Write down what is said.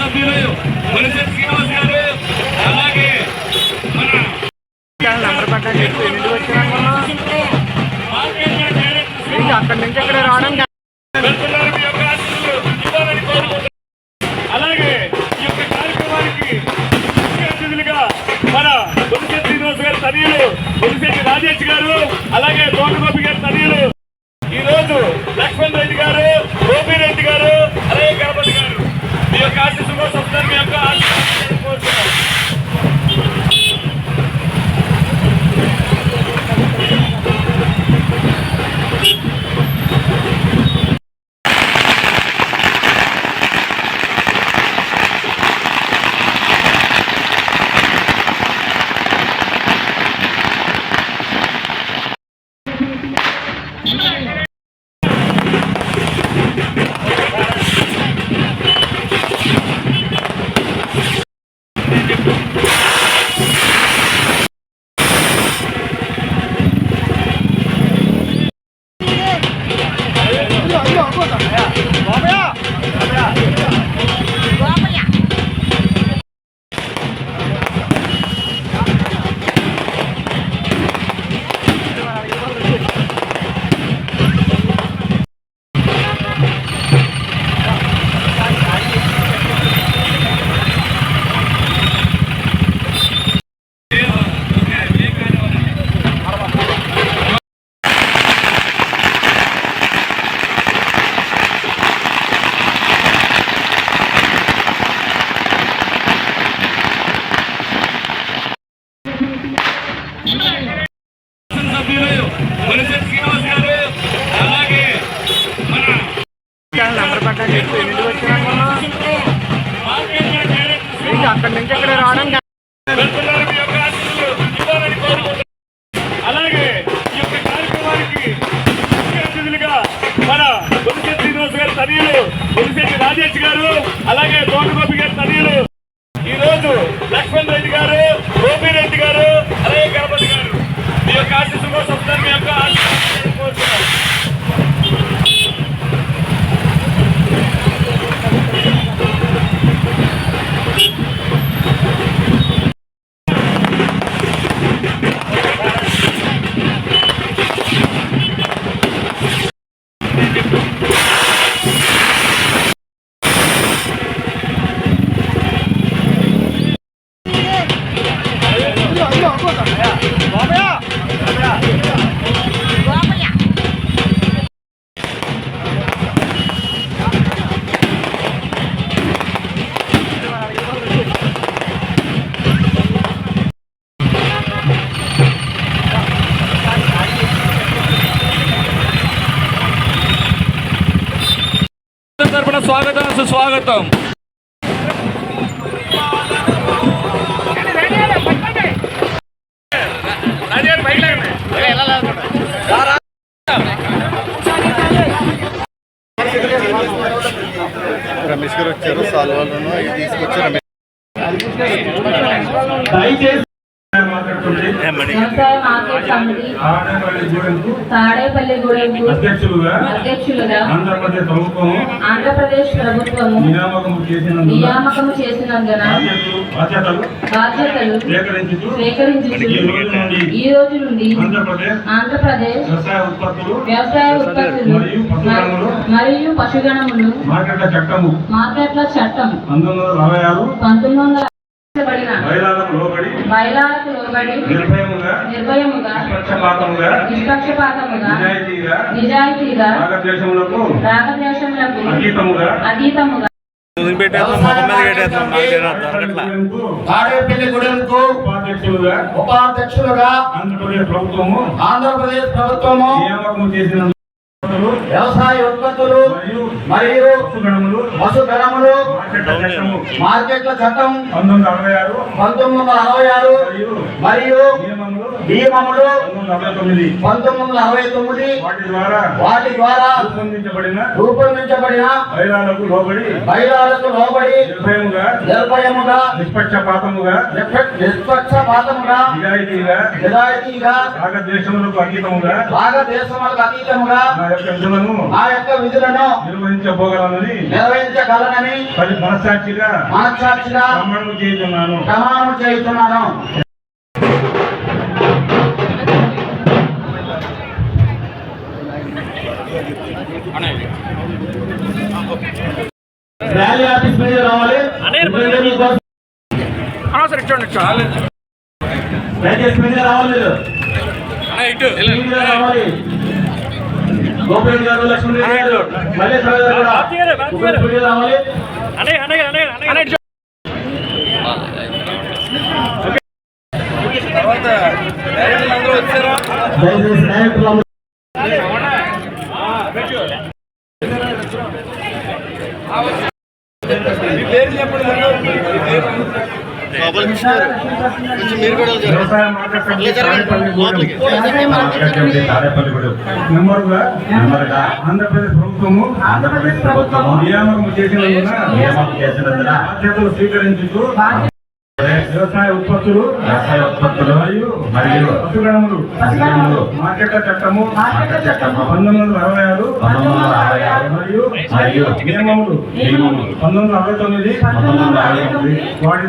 సభ్యులు మునిశెట్టి శ్రీనివాస్ గారు, అలాగే మన అక్కడి నుంచి ఇక్కడ రావడం అలాగే ఈ యొక్క కార్యక్రమానికి ముఖ్య అతిథులుగా మన మునిశెట్టి శ్రీనివాస్ గారి తనయులు మునిశెట్టి రాజేష్ గారు, అలాగే తోటగోపి గారి తనయులు ఈరోజు లక్ష్మణ్ రెడ్డి గారు, గోపిరెడ్డి గారు, అలాగే గణపతి గారు మీ యొక్క ఆశీస్సు కోసం వస్తారు. మీ యొక్క ఆశీస్సు కోరుతున్నాం. మునిశెట్టి శ్రీనివాస్ గారు, అలాగే మన అక్కడి నుంచి ఇక్కడ రావడం అలాగే ఈ యొక్క కార్యక్రమానికి ముఖ్య అతిథులుగా మన మునిశెట్టి శ్రీనివాస్ గారి తనయులు మునిశెట్టి రాజేష్ గారు, అలాగే తోటగోపి గారి తనయులు ఈరోజు లక్ష్మణ్ రెడ్డి గారు, గోపిరెడ్డి గారు, అలాగే గణపతి గారు మీ యొక్క ఆశీస్సు కోసం వస్తారు. మీ యొక్క ఆశీస్సు కోరుతున్నాం. తరపున స్వాగతం సుస్వాగతం. రమేష్ గారు వచ్చారు, సాల్వాలను అవి తీసుకొచ్చారు. తాడేపల్లిగూడెంకు అధ్యక్షులుగా ఆంధ్రప్రదేశ్ ప్రభుత్వము నియామకము చేసినందున బాధ్యతలు స్వీకరించుచు ఈ రోజు నుండి ఆంధ్రప్రదేశ్ వ్యవసాయ ఉత్పత్తులు మరియు పశుగణములు మార్కెట్ల చట్టం 1946 బయలాలకు లోబడి నిర్భయముగా నిష్పక్షపాతముగా నిజాయితీగా రాగద్వేషములకు అతీతముగా తాడేపల్లిగూడెంకు ఉపాధ్యక్షులుగా ఆంధ్రప్రదేశ్ ప్రభుత్వము వ్యవసాయ ఉత్పత్తులు మరియు పశుగణములు మార్కెట్ల చట్టం 1966 మరియు నియమములు 1969 వాటి ద్వారా రూపొందించబడిన బయలాలకు లోబడి నిర్భయముగా నిష్పక్షపాతముగా నిజాయితీగా రాగద్వేషములకు అతీతముగా విధులను నిర్వహించగలనని మనస్సాక్షిగా ప్రమాణం చేస్తున్నాను. ర్యాలీ ఆఫీస్ మీద రావాలి. దయచేసి మీద రావాలి. రావాలి. గోపిరెడ్డి గారు, లక్ష్మణ్ రెడ్డి గారు, మల్లేశ్వర గారు కూడా రావాలి. దయచేసి నాయకులు వ్యవసాయ మార్కెట్ కమిటీ మెంబర్గా ఆంధ్రప్రదేశ్ ప్రభుత్వము నియామకం చేసినందున బాధ్యతలు స్వీకరించుతూ వ్యవసాయ ఉత్పత్తులు మరియు పశుగణములు మార్కెట్ల చట్టము 1966 మరియు నియమములు 1969 వాటి